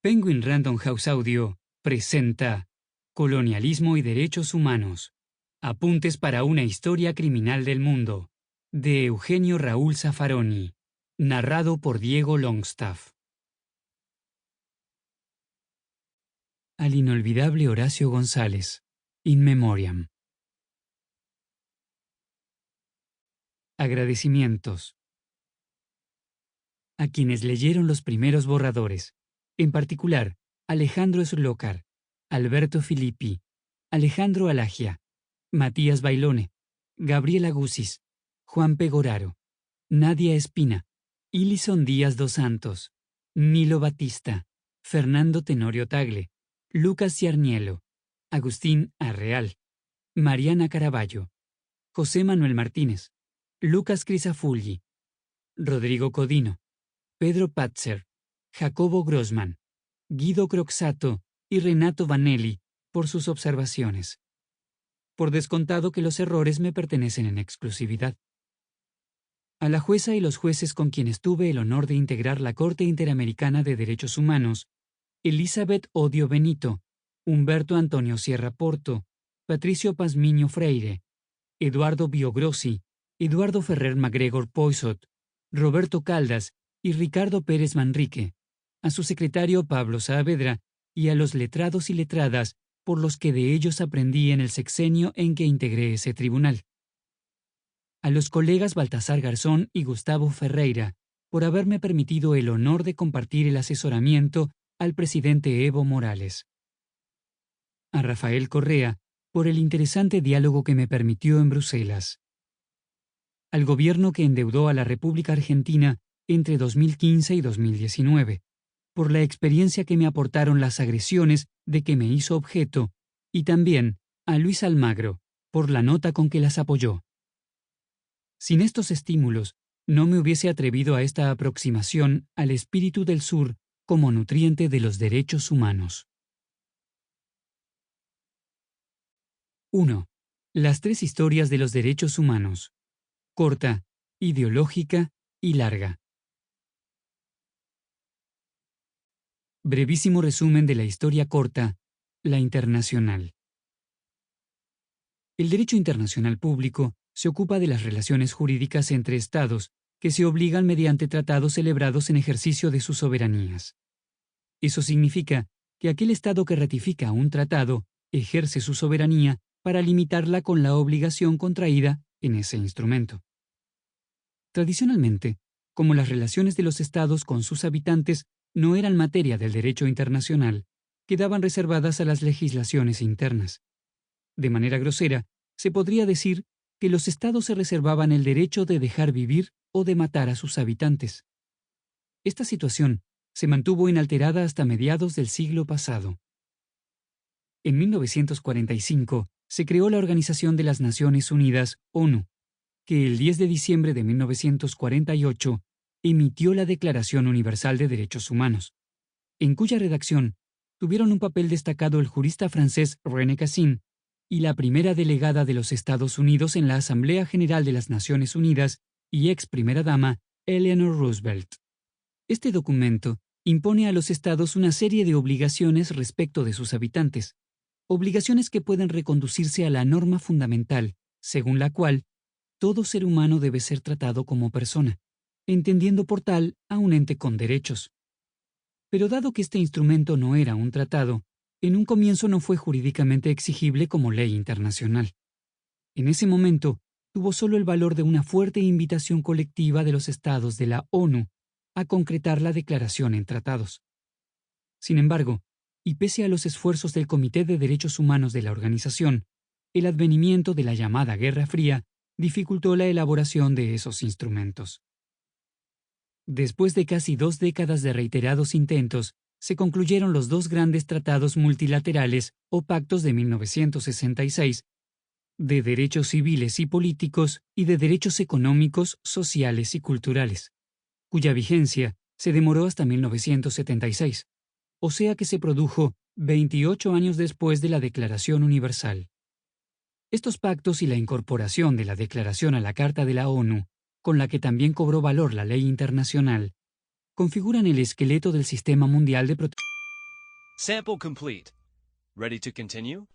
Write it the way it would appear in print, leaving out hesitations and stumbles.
Penguin Random House Audio presenta Colonialismo y Derechos Humanos. Apuntes para una historia criminal del mundo, de Eugenio Raúl Zaffaroni, narrado por Diego Longstaff. Al inolvidable Horacio González, In Memoriam. Agradecimientos a quienes leyeron los primeros borradores, en particular Alejandro Slokar, Alberto Filippi, Alejandro Alagia, Matías Bailone, Gabriela Guzis, Juan Pegoraro, Nadia Espina, Ilison Díaz dos Santos, Nilo Batista, Fernando Tenorio Tagle, Lucas Ciarnielo, Agustín Arreal, Mariana Caraballo, José Manuel Martínez, Lucas Crisafulli, Rodrigo Codino, Pedro Patzer, Jacobo Grossman, Guido Croxato y Renato Vanelli por sus observaciones. Por descontado que los errores me pertenecen en exclusividad. A la jueza y los jueces con quienes tuve el honor de integrar la Corte Interamericana de Derechos Humanos, Elizabeth Odio Benito, Humberto Antonio Sierra Porto, Patricio Pazmiño Freire, Eduardo Biogrossi, Eduardo Ferrer MacGregor Poisot, Roberto Caldas y Ricardo Pérez Manrique, a su secretario Pablo Saavedra y a los letrados y letradas por los que de ellos aprendí en el sexenio en que integré ese tribunal. A los colegas Baltasar Garzón y Gustavo Ferreira por haberme permitido el honor de compartir el asesoramiento al presidente Evo Morales. A Rafael Correa por el interesante diálogo que me permitió en Bruselas. Al gobierno que endeudó a la República Argentina entre 2015 y 2019, por la experiencia que me aportaron las agresiones de que me hizo objeto, y también a Luis Almagro, por la nota con que las apoyó. Sin estos estímulos, no me hubiese atrevido a esta aproximación al espíritu del sur como nutriente de los derechos humanos. 1. Las tres historias de los derechos humanos. Corta, ideológica y larga. Brevísimo resumen de la historia corta, la internacional. El derecho internacional público se ocupa de las relaciones jurídicas entre Estados que se obligan mediante tratados celebrados en ejercicio de sus soberanías. Eso significa que aquel Estado que ratifica un tratado ejerce su soberanía para limitarla con la obligación contraída en ese instrumento. Tradicionalmente, como las relaciones de los Estados con sus habitantes no eran materia del derecho internacional, quedaban reservadas a las legislaciones internas. De manera grosera, se podría decir que los Estados se reservaban el derecho de dejar vivir o de matar a sus habitantes. Esta situación se mantuvo inalterada hasta mediados del siglo pasado. En 1945 se creó la Organización de las Naciones Unidas, ONU, que el 10 de diciembre de 1948 emitió la Declaración Universal de Derechos Humanos, en cuya redacción tuvieron un papel destacado el jurista francés René Cassin y la primera delegada de los Estados Unidos en la Asamblea General de las Naciones Unidas y ex primera dama Eleanor Roosevelt. Este documento impone a los Estados una serie de obligaciones respecto de sus habitantes, obligaciones que pueden reconducirse a la norma fundamental, según la cual todo ser humano debe ser tratado como persona, entendiendo por tal a un ente con derechos. Pero dado que este instrumento no era un tratado, en un comienzo no fue jurídicamente exigible como ley internacional. En ese momento, tuvo solo el valor de una fuerte invitación colectiva de los Estados de la ONU a concretar la declaración en tratados. Sin embargo, y pese a los esfuerzos del Comité de Derechos Humanos de la organización, el advenimiento de la llamada Guerra Fría dificultó la elaboración de esos instrumentos. Después de casi 2 décadas de reiterados intentos, se concluyeron los 2 grandes tratados multilaterales o pactos de 1966, de derechos civiles y políticos y de derechos económicos, sociales y culturales, cuya vigencia se demoró hasta 1976, o sea que se produjo 28 años después de la Declaración Universal. Estos pactos y la incorporación de la Declaración a la Carta de la ONU, con la que también cobró valor la ley internacional, configuran el esqueleto del sistema mundial de protección. Sample complete. Ready to continue?